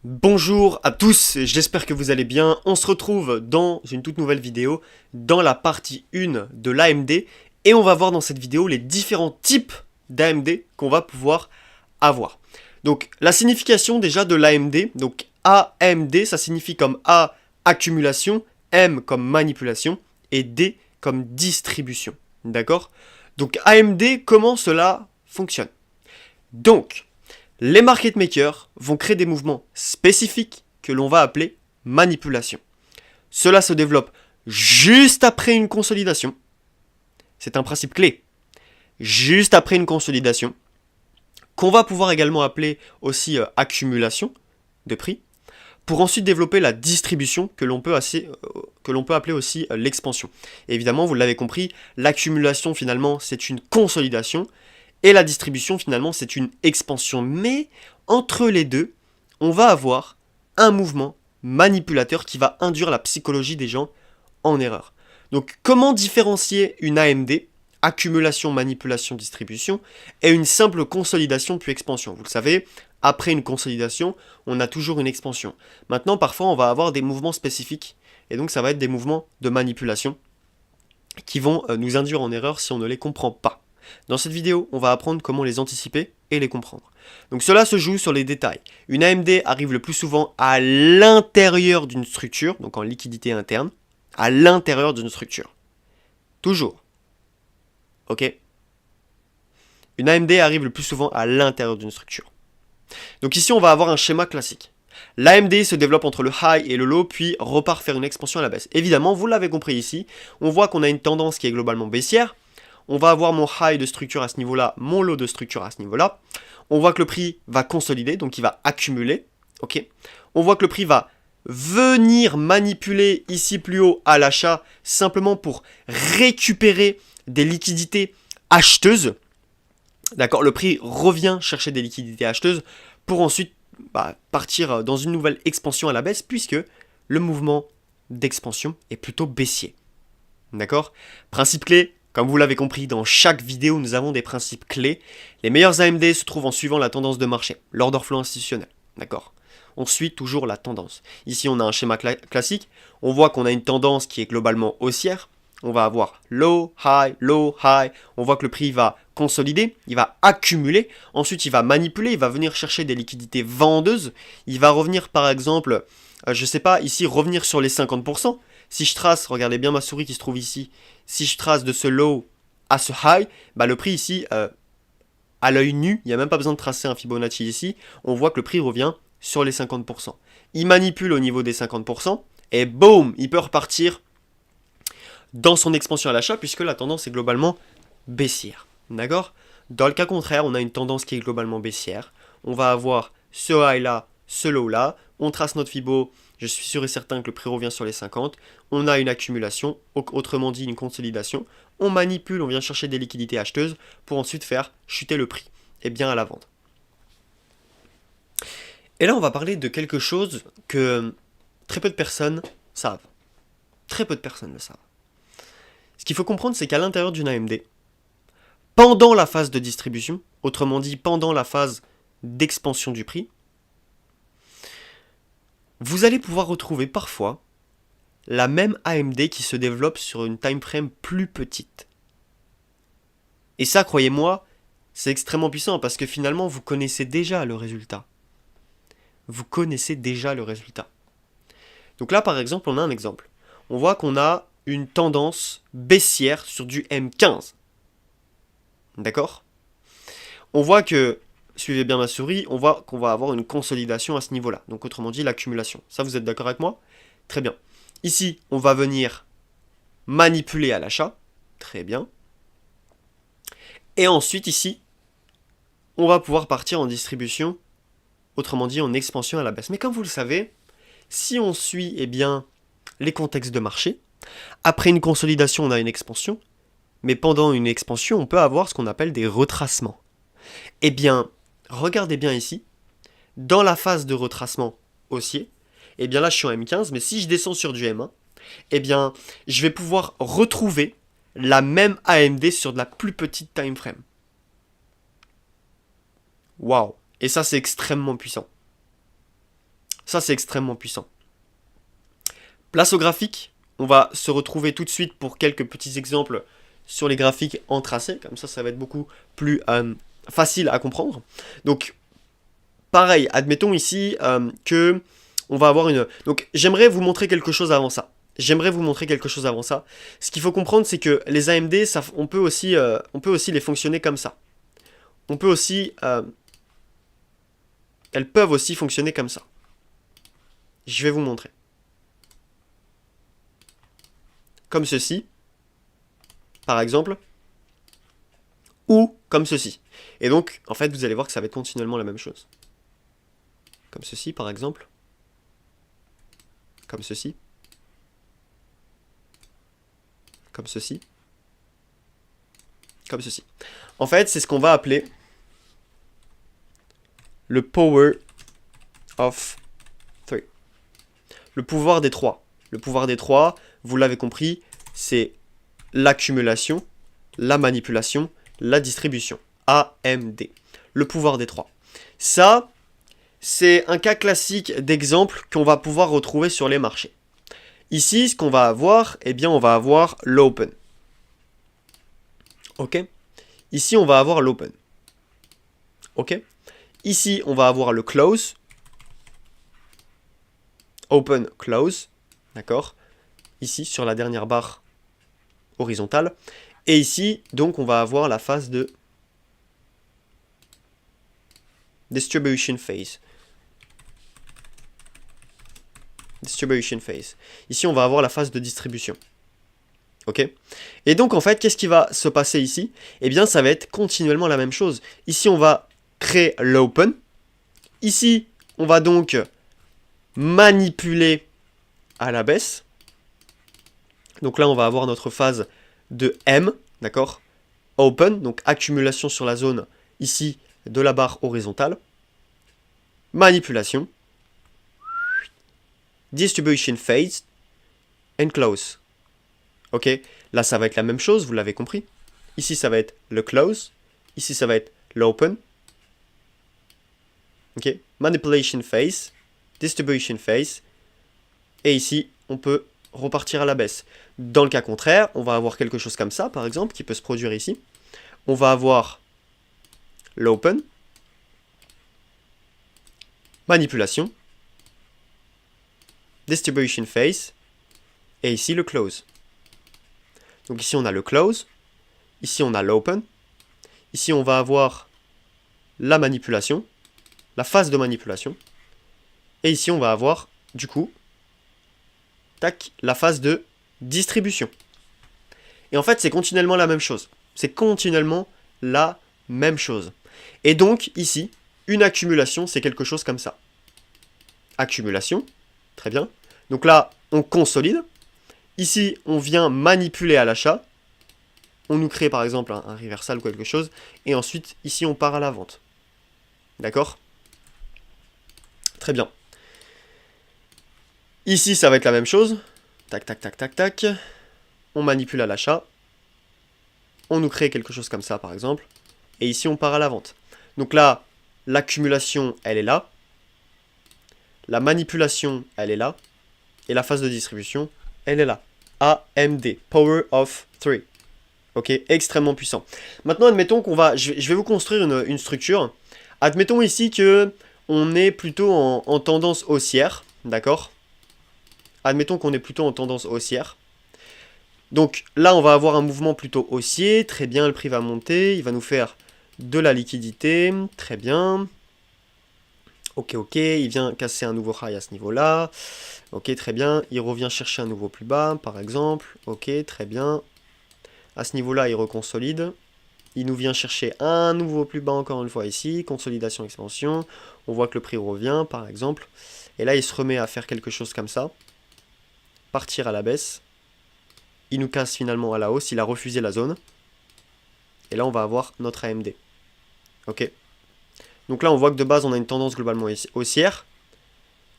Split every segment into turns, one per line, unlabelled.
Bonjour à tous, j'espère que vous allez bien. On se retrouve dans une toute nouvelle vidéo, dans la partie 1 de l'AMD, et on va voir dans cette vidéo les différents types d'AMD qu'on va pouvoir avoir. Donc la signification déjà de l'AMD, donc AMD, ça signifie comme A, accumulation, M comme manipulation, et D comme distribution. D'accord? Donc AMD, comment cela fonctionne? Donc, les market makers vont créer des mouvements spécifiques que l'on va appeler manipulation. Cela se développe juste après une consolidation. C'est un principe clé. Juste après une consolidation, qu'on va pouvoir également appeler aussi accumulation de prix, pour ensuite développer la distribution que l'on peut appeler aussi l'expansion. Et évidemment, vous l'avez compris, l'accumulation finalement c'est une consolidation, et la distribution, finalement, c'est une expansion. Mais entre les deux, on va avoir un mouvement manipulateur qui va induire la psychologie des gens en erreur. Donc, comment différencier une AMD, accumulation, manipulation, distribution, et une simple consolidation puis expansion? Vous le savez, après une consolidation, on a toujours une expansion. Maintenant, parfois, on va avoir des mouvements spécifiques, et donc ça va être des mouvements de manipulation qui vont nous induire en erreur si on ne les comprend pas. Dans cette vidéo, on va apprendre comment les anticiper et les comprendre. Donc cela se joue sur les détails. Une AMD arrive le plus souvent à l'intérieur d'une structure, donc en liquidité interne, à l'intérieur d'une structure. Toujours. Ok? Une AMD arrive le plus souvent à l'intérieur d'une structure. Donc ici, on va avoir un schéma classique. L'AMD se développe entre le high et le low, puis repart faire une expansion à la baisse. Évidemment, vous l'avez compris ici, on voit qu'on a une tendance qui est globalement baissière. On va avoir mon high de structure à ce niveau-là, mon low de structure à ce niveau-là. On voit que le prix va consolider, donc il va accumuler. Ok. On voit que le prix va venir manipuler ici plus haut à l'achat, simplement pour récupérer des liquidités acheteuses. D'accord, le prix revient chercher des liquidités acheteuses pour ensuite partir dans une nouvelle expansion à la baisse, puisque le mouvement d'expansion est plutôt baissier. D'accord? Principe clé, comme vous l'avez compris, dans chaque vidéo, nous avons des principes clés. Les meilleurs AMD se trouvent en suivant la tendance de marché, l'order flow institutionnel. D'accord? On suit toujours la tendance. Ici, on a un schéma classique. On voit qu'on a une tendance qui est globalement haussière. On va avoir low, high, low, high. On voit que le prix va consolider, il va accumuler. Ensuite, il va manipuler, il va venir chercher des liquidités vendeuses. Il va revenir, par exemple, je sais pas, ici, revenir sur les 50%. Si je trace, regardez bien ma souris qui se trouve ici, si je trace de ce low à ce high, le prix ici, à l'œil nu, il n'y a même pas besoin de tracer un Fibonacci ici, on voit que le prix revient sur les 50%. Il manipule au niveau des 50%, et boum, il peut repartir dans son expansion à l'achat, puisque la tendance est globalement baissière. D'accord? Dans le cas contraire, on a une tendance qui est globalement baissière. On va avoir ce high là, ce low là, on trace notre Fibo. Je suis sûr et certain que le prix revient sur les 50. On a une accumulation, autrement dit une consolidation. On manipule, on vient chercher des liquidités acheteuses pour ensuite faire chuter le prix. Et bien à la vente. Et là, on va parler de quelque chose que très peu de personnes savent. Très peu de personnes le savent. Ce qu'il faut comprendre, c'est qu'à l'intérieur d'une AMD, pendant la phase de distribution, autrement dit pendant la phase d'expansion du prix, vous allez pouvoir retrouver parfois la même AMD qui se développe sur une time frame plus petite. Et ça, croyez-moi, c'est extrêmement puissant parce que finalement, vous connaissez déjà le résultat. Vous connaissez déjà le résultat. Donc là, par exemple, on a un exemple. On voit qu'on a une tendance baissière sur du M15. D'accord? On voit que, suivez bien ma souris, on voit qu'on va avoir une consolidation à ce niveau-là. Donc autrement dit, l'accumulation. Ça, vous êtes d'accord avec moi? Très bien. Ici, on va venir manipuler à l'achat. Très bien. Et ensuite, ici, on va pouvoir partir en distribution, autrement dit en expansion à la baisse. Mais comme vous le savez, si on suit les contextes de marché, après une consolidation, on a une expansion, mais pendant une expansion, on peut avoir ce qu'on appelle des retracements. Eh bien, regardez bien ici, dans la phase de retracement haussier, eh bien là je suis en M15, mais si je descends sur du M1, eh bien je vais pouvoir retrouver la même AMD sur de la plus petite time frame. Waouh! Et ça c'est extrêmement puissant. Ça, c'est extrêmement puissant. Place au graphique. On va se retrouver tout de suite pour quelques petits exemples sur les graphiques en tracé. Comme ça va être beaucoup plus facile à comprendre. Donc, pareil, admettons ici que on va avoir une... Donc, j'aimerais vous montrer quelque chose avant ça. Ce qu'il faut comprendre, c'est que les AMD, on peut aussi les fonctionner comme ça. Elles peuvent aussi fonctionner comme ça. Je vais vous montrer. Comme ceci, par exemple, ou comme ceci. Et donc, en fait, vous allez voir que ça va être continuellement la même chose. Comme ceci, par exemple. Comme ceci. Comme ceci. Comme ceci. En fait, c'est ce qu'on va appeler le power of 3. Le pouvoir des 3. Le pouvoir des 3, vous l'avez compris, c'est l'accumulation, la manipulation, la distribution. AMD. Le pouvoir des 3. Ça, c'est un cas classique d'exemple qu'on va pouvoir retrouver sur les marchés. Ici, ce qu'on va avoir, eh bien, on va avoir l'open. Ok? Ici, on va avoir l'open. Ok? Ici, on va avoir le close. Open, close. D'accord? Ici, sur la dernière barre horizontale. Et ici, donc, on va avoir la phase de distribution phase. Distribution phase. Ici, on va avoir la phase de distribution. Ok? Et donc, en fait, qu'est-ce qui va se passer ici? Eh bien, ça va être continuellement la même chose. Ici, on va créer l'open. Ici, on va donc manipuler à la baisse. Donc là, on va avoir notre phase de M, d'accord? Open, donc accumulation sur la zone ici de la barre horizontale. Manipulation. Distribution phase. And close. Ok? Là, ça va être la même chose, vous l'avez compris. Ici, ça va être le close. Ici, ça va être l'open. Ok? Manipulation phase. Distribution phase. Et ici, on peut repartir à la baisse. Dans le cas contraire, on va avoir quelque chose comme ça, par exemple, qui peut se produire ici. On va avoir l'open, manipulation, distribution phase, et ici le close. Donc ici on a le close, ici on a l'open, ici on va avoir la manipulation, la phase de manipulation, et ici on va avoir, du coup, tac, la phase de distribution. Et en fait, c'est continuellement la même chose. C'est continuellement la même chose. Et donc, ici, une accumulation, c'est quelque chose comme ça. Accumulation, très bien. Donc là, on consolide. Ici, on vient manipuler à l'achat. On nous crée par exemple un reversal ou quelque chose. Et ensuite, ici, on part à la vente. D'accord? Très bien. Ici, ça va être la même chose. Tac, tac, tac, tac, tac. On manipule à l'achat. On nous crée quelque chose comme ça, par exemple. Et ici, on part à la vente. Donc là, l'accumulation, elle est là. La manipulation, elle est là. Et la phase de distribution, elle est là. AMD, Power of 3. Ok, extrêmement puissant. Maintenant, admettons qu'on va... Je vais vous construire une structure. Admettons ici que on est plutôt en tendance haussière. D'accord? Admettons qu'on est plutôt en tendance haussière. Donc là, on va avoir un mouvement plutôt haussier. Très bien, le prix va monter. Il va nous faire de la liquidité. Très bien. Ok, ok. Il vient casser un nouveau high à ce niveau-là. Ok, très bien. Il revient chercher un nouveau plus bas, par exemple. Ok, très bien. À ce niveau-là, il reconsolide. Il nous vient chercher un nouveau plus bas encore une fois ici. Consolidation, expansion. On voit que le prix revient, par exemple. Et là, il se remet à faire quelque chose comme ça. Partir à la baisse. Il nous casse finalement à la hausse. Il a refusé la zone. Et là, on va avoir notre AMD. Ok. Donc là, on voit que de base, on a une tendance globalement haussière.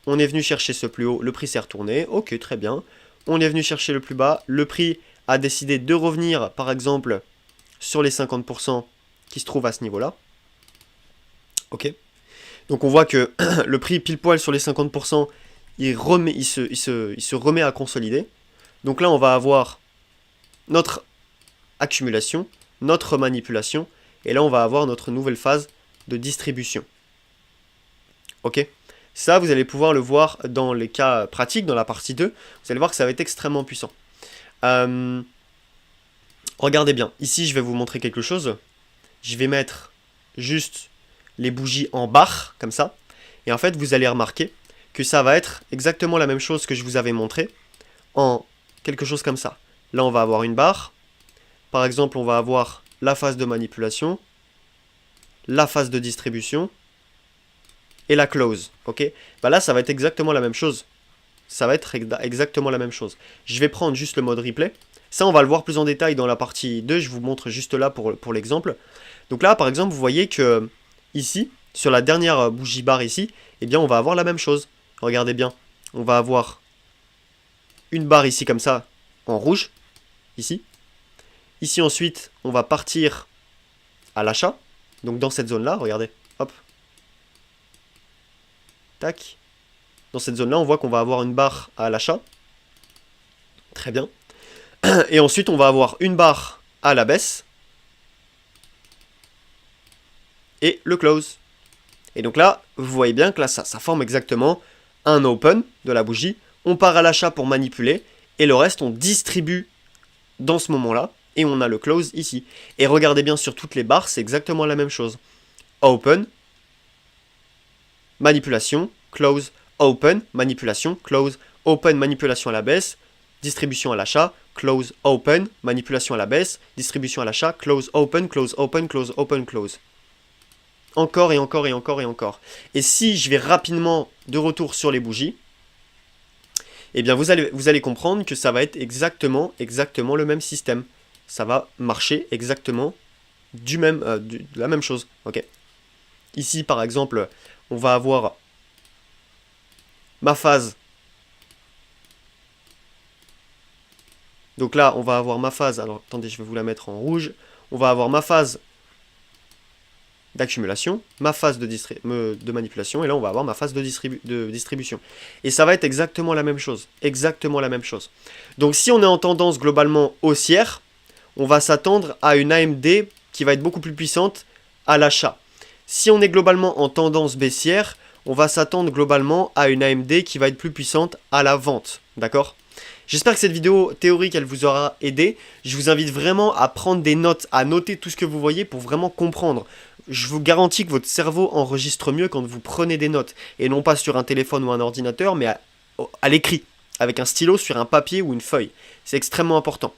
On est venu chercher ce plus haut. Le prix s'est retourné. Ok, très bien. On est venu chercher le plus bas. Le prix a décidé de revenir, par exemple, sur les 50% qui se trouvent à ce niveau-là. Ok. Donc on voit que le prix pile poil sur les 50%, il se remet à consolider. Donc là, on va avoir notre accumulation, notre manipulation, et là, on va avoir notre nouvelle phase de distribution. Ok? Ça, vous allez pouvoir le voir dans les cas pratiques, dans la partie 2. Vous allez voir que ça va être extrêmement puissant. Regardez bien. Ici, je vais vous montrer quelque chose. Je vais mettre juste les bougies en barre, comme ça. Et en fait, vous allez remarquer que ça va être exactement la même chose que je vous avais montré en quelque chose comme ça. Là, on va avoir une barre. Par exemple, on va avoir la phase de manipulation, la phase de distribution et la close. Ok? Bah là, ça va être exactement la même chose. Ça va être exactement la même chose. Je vais prendre juste le mode replay. Ça, on va le voir plus en détail dans la partie 2. Je vous montre juste là pour l'exemple. Donc là, par exemple, vous voyez que ici, sur la dernière bougie barre ici, eh bien, on va avoir la même chose. Regardez bien. On va avoir une barre ici comme ça, en rouge, ici. Ici, ensuite, on va partir à l'achat. Donc dans cette zone-là, regardez, hop. Tac. Dans cette zone-là, on voit qu'on va avoir une barre à l'achat. Très bien. Et ensuite, on va avoir une barre à la baisse. Et le close. Et donc là, vous voyez bien que là, ça forme exactement un open de la bougie. On part à l'achat pour manipuler. Et le reste, on distribue dans ce moment-là. Et on a le close ici. Et regardez bien sur toutes les barres, c'est exactement la même chose. Open, manipulation, close, open, manipulation, close, open, manipulation à la baisse, distribution à l'achat, close, open, manipulation à la baisse, distribution à l'achat, close, open, close, open, close, open, close. Encore et encore et encore et encore. Et si je vais rapidement de retour sur les bougies, eh bien vous allez comprendre que ça va être exactement le même système. Ça va marcher exactement de la même chose. Ok. Ici, par exemple, on va avoir ma phase. Donc là, on va avoir ma phase. Alors, attendez, je vais vous la mettre en rouge. On va avoir ma phase d'accumulation, ma phase de manipulation, et là, on va avoir ma phase de distribution. Et ça va être exactement la même chose. Exactement la même chose. Donc, si on est en tendance globalement haussière, on va s'attendre à une AMD qui va être beaucoup plus puissante à l'achat. Si on est globalement en tendance baissière, on va s'attendre globalement à une AMD qui va être plus puissante à la vente. D'accord ? J'espère que cette vidéo théorique, elle vous aura aidé. Je vous invite vraiment à prendre des notes, à noter tout ce que vous voyez pour vraiment comprendre. Je vous garantis que votre cerveau enregistre mieux quand vous prenez des notes. Et non pas sur un téléphone ou un ordinateur, mais à l'écrit, avec un stylo sur un papier ou une feuille. C'est extrêmement important.